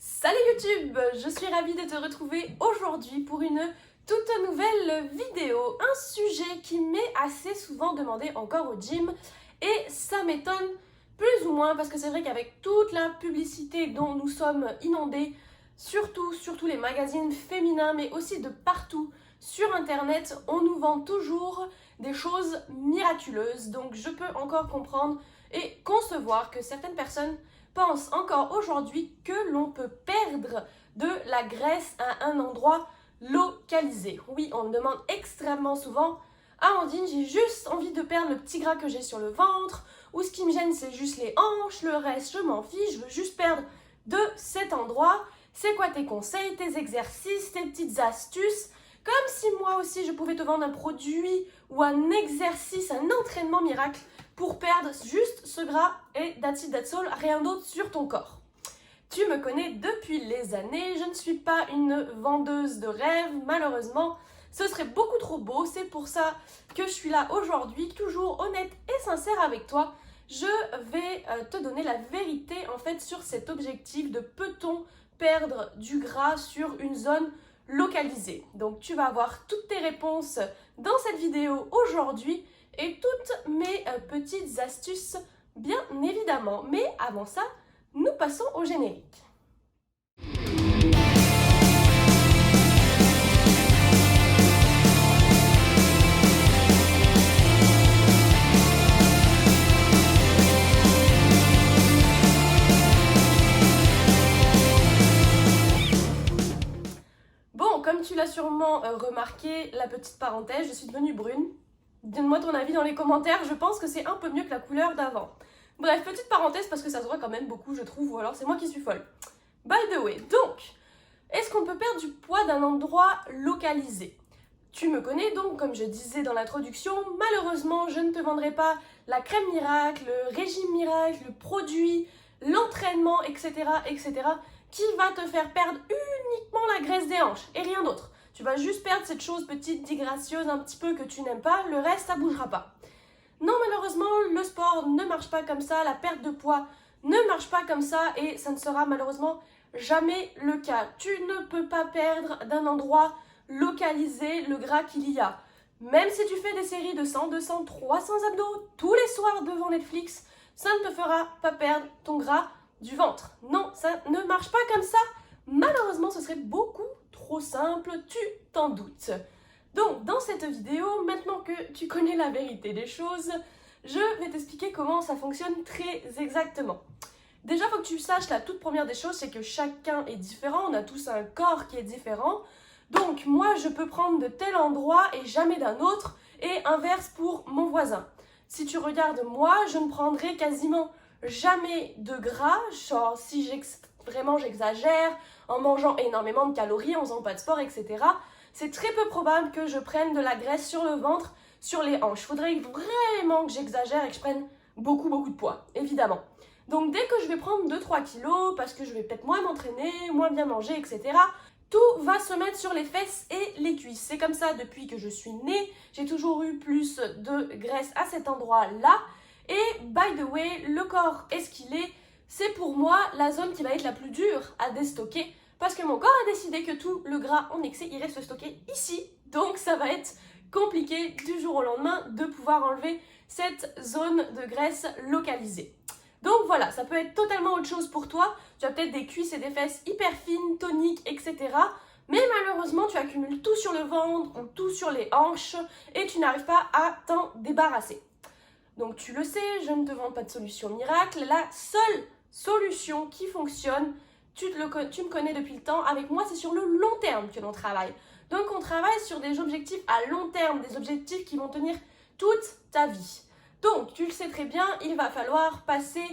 Salut YouTube, je suis ravie de te retrouver aujourd'hui pour une toute nouvelle vidéo. Un sujet qui m'est assez souvent demandé encore au gym et ça m'étonne plus ou moins parce que c'est vrai qu'avec toute la publicité dont nous sommes inondés, surtout les magazines féminins mais aussi de partout sur internet, on nous vend toujours des choses miraculeuses. Donc je peux encore comprendre et concevoir que certaines personnes pense encore aujourd'hui que l'on peut perdre de la graisse à un endroit localisé. Oui, on me demande extrêmement souvent « Amandine, j'ai juste envie de perdre le petit gras que j'ai sur le ventre » ou « ce qui me gêne, c'est juste les hanches, le reste, je m'en fiche, je veux juste perdre de cet endroit. C'est quoi tes conseils, tes exercices, tes petites astuces ?» Comme si moi aussi je pouvais te vendre un produit ou un exercice, un entraînement miracle pour perdre juste ce gras et that's it, that's all, rien d'autre sur ton corps. Tu me connais depuis les années, je ne suis pas une vendeuse de rêves, malheureusement, ce serait beaucoup trop beau, c'est pour ça que je suis là aujourd'hui, toujours honnête et sincère avec toi. Je vais te donner la vérité en fait sur cet objectif de peut-on perdre du gras sur une zone localisée. Donc tu vas avoir toutes tes réponses dans cette vidéo aujourd'hui et toutes mes petites astuces bien évidemment. Mais avant ça, nous passons au générique. Bon, comme tu l'as sûrement remarqué, la petite parenthèse, je suis devenue brune. Donne-moi ton avis dans les commentaires, je pense que c'est un peu mieux que la couleur d'avant. Bref, petite parenthèse parce que ça se voit quand même beaucoup je trouve, ou alors c'est moi qui suis folle. By the way, donc, est-ce qu'on peut perdre du poids d'un endroit localisé? Tu me connais donc, comme je disais dans l'introduction, malheureusement je ne te vendrai pas la crème miracle, le régime miracle, le produit, l'entraînement, etc., qui va te faire perdre uniquement la graisse des hanches et rien d'autre. Tu vas juste perdre cette chose petite, disgracieuse, un petit peu que tu n'aimes pas, le reste ça bougera pas. Non, malheureusement, le sport ne marche pas comme ça, la perte de poids ne marche pas comme ça et ça ne sera malheureusement jamais le cas. Tu ne peux pas perdre d'un endroit localisé le gras qu'il y a. Même si tu fais des séries de 100, 200, 300 abdos tous les soirs devant Netflix, ça ne te fera pas perdre ton gras du ventre. Non, ça ne marche pas comme ça. Malheureusement, ce serait beaucoup trop simple, tu t'en doutes. Donc, dans cette vidéo, maintenant que tu connais la vérité des choses, je vais t'expliquer comment ça fonctionne très exactement. Déjà, il faut que tu saches la toute première des choses, c'est que chacun est différent, on a tous un corps qui est différent. Donc, moi, je peux prendre de tel endroit et jamais d'un autre, et inverse pour mon voisin. Si tu regardes moi, je ne prendrai quasiment jamais de gras, genre si vraiment j'exagère, en mangeant énormément de calories, en faisant pas de sport, etc. C'est très peu probable que je prenne de la graisse sur le ventre, sur les hanches. Il faudrait vraiment que j'exagère et que je prenne beaucoup de poids, évidemment. Donc dès que je vais prendre 2-3 kilos, parce que je vais peut-être moins m'entraîner, moins bien manger, etc., tout va se mettre sur les fesses et les cuisses. C'est comme ça depuis que je suis née. J'ai toujours eu plus de graisse à cet endroit-là. Et by the way, le corps est ce qu'il est. C'est pour moi la zone qui va être la plus dure à déstocker parce que mon corps a décidé que tout le gras en excès irait se stocker ici. Donc ça va être compliqué du jour au lendemain de pouvoir enlever cette zone de graisse localisée. Donc voilà, ça peut être totalement autre chose pour toi. Tu as peut-être des cuisses et des fesses hyper fines, toniques, etc. Mais malheureusement, tu accumules tout sur le ventre ou tout sur les hanches et tu n'arrives pas à t'en débarrasser. Donc tu le sais, je ne te vends pas de solution miracle. La seule solution qui fonctionne, tu me connais depuis le temps, avec moi c'est sur le long terme que l'on travaille. Donc on travaille sur des objectifs à long terme, des objectifs qui vont tenir toute ta vie. Donc tu le sais très bien, il va falloir passer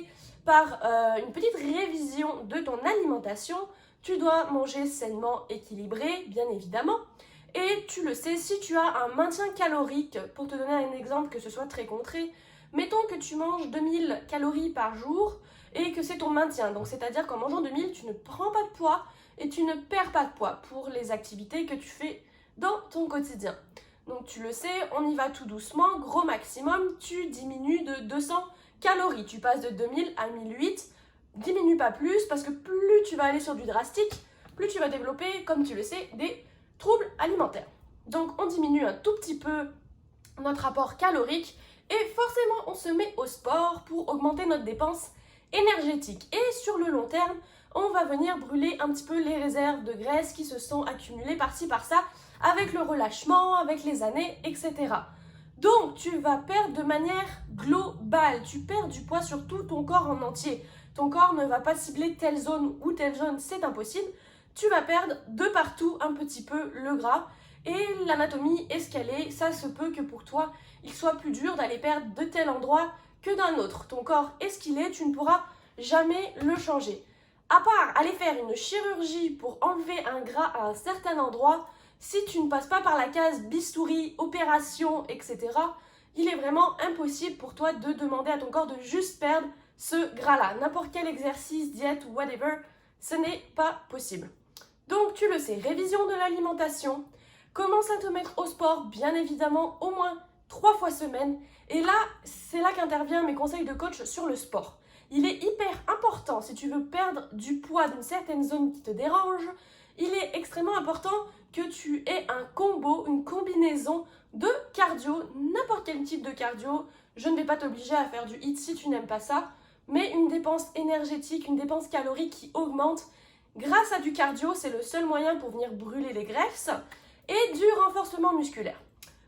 par une petite révision de ton alimentation. Tu dois manger sainement équilibré, bien évidemment. Et tu le sais, si tu as un maintien calorique, pour te donner un exemple que ce soit très concret, mettons que tu manges 2000 calories par jour et que c'est ton maintien. Donc c'est-à-dire qu'en mangeant 2000, tu ne prends pas de poids et tu ne perds pas de poids pour les activités que tu fais dans ton quotidien. Donc tu le sais, on y va tout doucement, gros maximum, tu diminues de 200 calories. Tu passes de 2000 à 1008, diminue pas plus parce que plus tu vas aller sur du drastique, plus tu vas développer, comme tu le sais, des troubles alimentaires. Donc on diminue un tout petit peu notre apport calorique et forcément on se met au sport pour augmenter notre dépense énergétique. Et sur le long terme, on va venir brûler un petit peu les réserves de graisse qui se sont accumulées par-ci par-ça avec le relâchement, avec les années, etc. Donc tu vas perdre de manière globale, tu perds du poids sur tout ton corps en entier. Ton corps ne va pas cibler telle zone ou telle zone, c'est impossible. Tu vas perdre de partout un petit peu le gras. Et l'anatomie est ce qu'elle est, ça se peut que pour toi, il soit plus dur d'aller perdre de tel endroit que d'un autre. Ton corps est ce qu'il est, tu ne pourras jamais le changer. À part aller faire une chirurgie pour enlever un gras à un certain endroit, si tu ne passes pas par la case bistouri, opération, etc., il est vraiment impossible pour toi de demander à ton corps de juste perdre ce gras-là. N'importe quel exercice, diète ou whatever, ce n'est pas possible. Donc tu le sais, révision de l'alimentation, commence à te mettre au sport, bien évidemment, au moins 3 fois semaine. Et là, c'est là qu'interviennent mes conseils de coach sur le sport. Il est hyper important, si tu veux perdre du poids d'une certaine zone qui te dérange, il est extrêmement important que tu aies un combo, une combinaison de cardio, n'importe quel type de cardio. Je ne vais pas t'obliger à faire du HIIT si tu n'aimes pas ça, mais une dépense énergétique, une dépense calorique qui augmente. Grâce à du cardio, c'est le seul moyen pour venir brûler les graisses et du renforcement musculaire.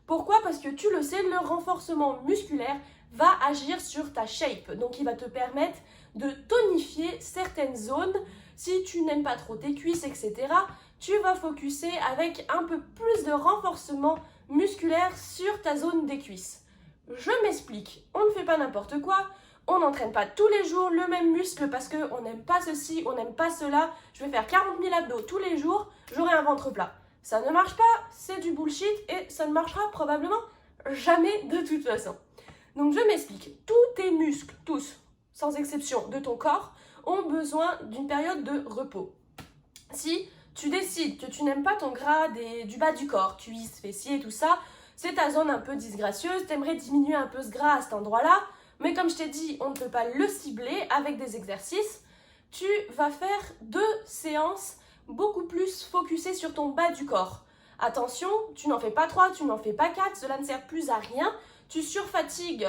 Pourquoi? Parce que tu le sais, le renforcement musculaire va agir sur ta shape. Donc il va te permettre de tonifier certaines zones. Si tu n'aimes pas trop tes cuisses, etc., tu vas focuser avec un peu plus de renforcement musculaire sur ta zone des cuisses. Je m'explique, on ne fait pas n'importe quoi. On n'entraîne pas tous les jours le même muscle parce qu'on n'aime pas ceci, on n'aime pas cela. Je vais faire 40 000 abdos tous les jours, j'aurai un ventre plat. Ça ne marche pas, c'est du bullshit et ça ne marchera probablement jamais de toute façon. Donc je m'explique, tous tes muscles, tous, sans exception de ton corps, ont besoin d'une période de repos. Si tu décides que tu n'aimes pas ton gras du bas du corps, cuisses, fessiers, tout ça, c'est ta zone un peu disgracieuse, tu aimerais diminuer un peu ce gras à cet endroit-là, mais comme je t'ai dit, on ne peut pas le cibler avec des exercices. Tu vas faire 2 séances beaucoup plus focusées sur ton bas du corps. Attention, tu n'en fais pas 3, tu n'en fais pas 4, cela ne sert plus à rien. Tu surfatigues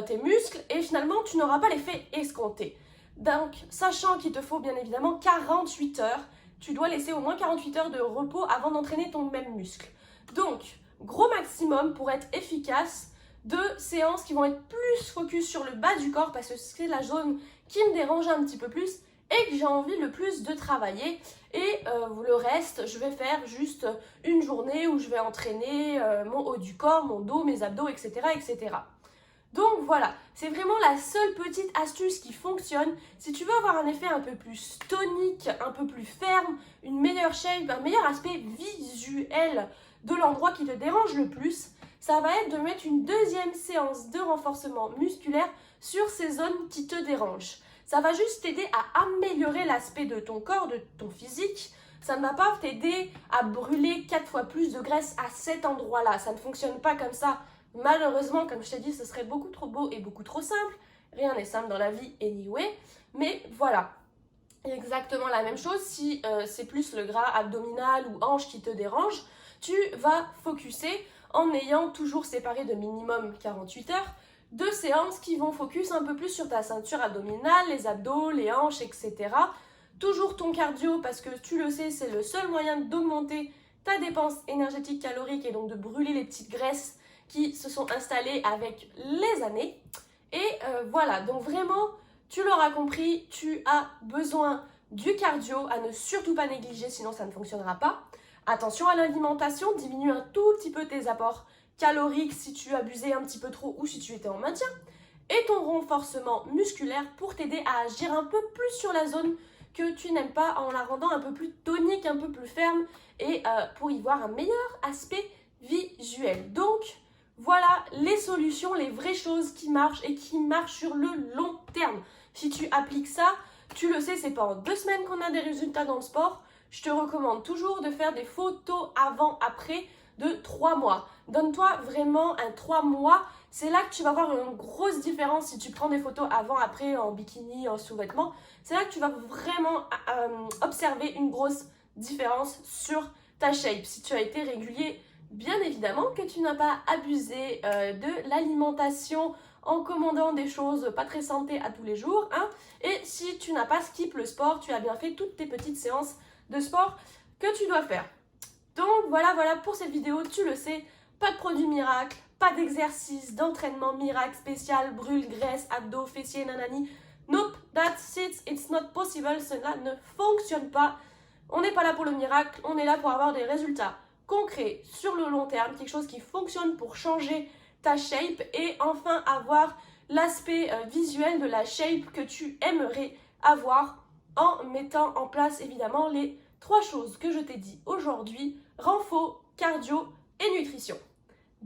tes muscles et finalement, tu n'auras pas l'effet escompté. Donc, sachant qu'il te faut bien évidemment 48 heures, tu dois laisser au moins 48 heures de repos avant d'entraîner ton même muscle. Donc, gros maximum pour être efficace, 2 séances qui vont être plus focus sur le bas du corps parce que c'est la zone qui me dérange un petit peu plus et que j'ai envie le plus de travailler. Et le reste, je vais faire juste une journée où je vais entraîner mon haut du corps, mon dos, mes abdos, etc. etc. Donc voilà, c'est vraiment la seule petite astuce qui fonctionne. Si tu veux avoir un effet un peu plus tonique, un peu plus ferme, une meilleure shape, un meilleur aspect visuel de l'endroit qui te dérange le plus, ça va être de mettre une deuxième séance de renforcement musculaire sur ces zones qui te dérangent. Ça va juste t'aider à améliorer l'aspect de ton corps, de ton physique. Ça ne va pas t'aider à brûler 4 fois plus de graisse à cet endroit-là. Ça ne fonctionne pas comme ça. Malheureusement, comme je t'ai dit, ce serait beaucoup trop beau et beaucoup trop simple. Rien n'est simple dans la vie anyway. Mais voilà, exactement la même chose. Si c'est plus le gras abdominal ou hanche qui te dérange, tu vas focuser en ayant toujours séparé de minimum 48 heures 2 séances qui vont focus un peu plus sur ta ceinture abdominale, les abdos, les hanches, etc. Toujours ton cardio parce que tu le sais, c'est le seul moyen d'augmenter ta dépense énergétique calorique et donc de brûler les petites graisses qui se sont installées avec les années. Et voilà, donc vraiment, tu l'auras compris, tu as besoin du cardio à ne surtout pas négliger, sinon ça ne fonctionnera pas. Attention à l'alimentation, diminue un tout petit peu tes apports caloriques si tu abusais un petit peu trop ou si tu étais en maintien. Et ton renforcement musculaire pour t'aider à agir un peu plus sur la zone que tu n'aimes pas en la rendant un peu plus tonique, un peu plus ferme et pour y voir un meilleur aspect visuel. Donc, voilà les solutions, les vraies choses qui marchent et qui marchent sur le long terme. Si tu appliques ça, tu le sais, c'est pas en 2 semaines qu'on a des résultats dans le sport. Je te recommande toujours de faire des photos avant-après de 3 mois. Donne-toi vraiment un 3 mois c'est là que tu vas voir une grosse différence si tu prends des photos avant, après, en bikini, en sous-vêtements. C'est là que tu vas vraiment observer une grosse différence sur ta shape. Si tu as été régulier, bien évidemment que tu n'as pas abusé de l'alimentation en commandant des choses pas très santé à tous les jours. Hein. Et si tu n'as pas skip le sport, tu as bien fait toutes tes petites séances de sport que tu dois faire. Donc voilà pour cette vidéo, tu le sais, pas de produit miracle, pas d'exercice, d'entraînement miracle spécial, brûle, graisse, abdos, fessiers, nanani. Nope, that's it, it's not possible, cela ne fonctionne pas. On n'est pas là pour le miracle, on est là pour avoir des résultats concrets sur le long terme, quelque chose qui fonctionne pour changer ta shape et enfin avoir l'aspect visuel de la shape que tu aimerais avoir en mettant en place évidemment les 3 choses que je t'ai dit aujourd'hui, renfo, cardio et nutrition.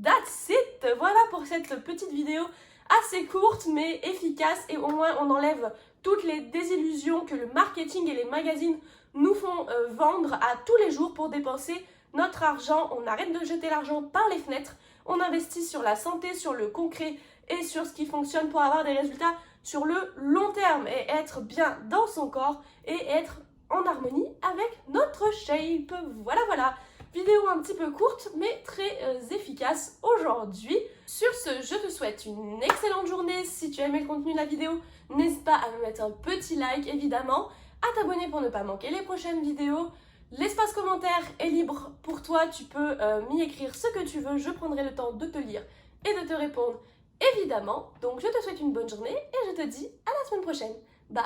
That's it! Voilà pour cette petite vidéo assez courte mais efficace et au moins on enlève toutes les désillusions que le marketing et les magazines nous font vendre à tous les jours pour dépenser notre argent. On arrête de jeter l'argent par les fenêtres, on investit sur la santé, sur le concret et sur ce qui fonctionne pour avoir des résultats sur le long terme et être bien dans son corps et être en harmonie avec notre shape. Voilà. Vidéo un petit peu courte mais très efficace aujourd'hui. Sur ce, je te souhaite une excellente journée. Si tu as aimé le contenu de la vidéo, n'hésite pas à me mettre un petit like évidemment, à t'abonner pour ne pas manquer les prochaines vidéos. L'espace commentaire est libre pour toi, tu peux m'y écrire ce que tu veux, je prendrai le temps de te lire et de te répondre évidemment. Donc je te souhaite une bonne journée et je te dis à la semaine prochaine. Bye!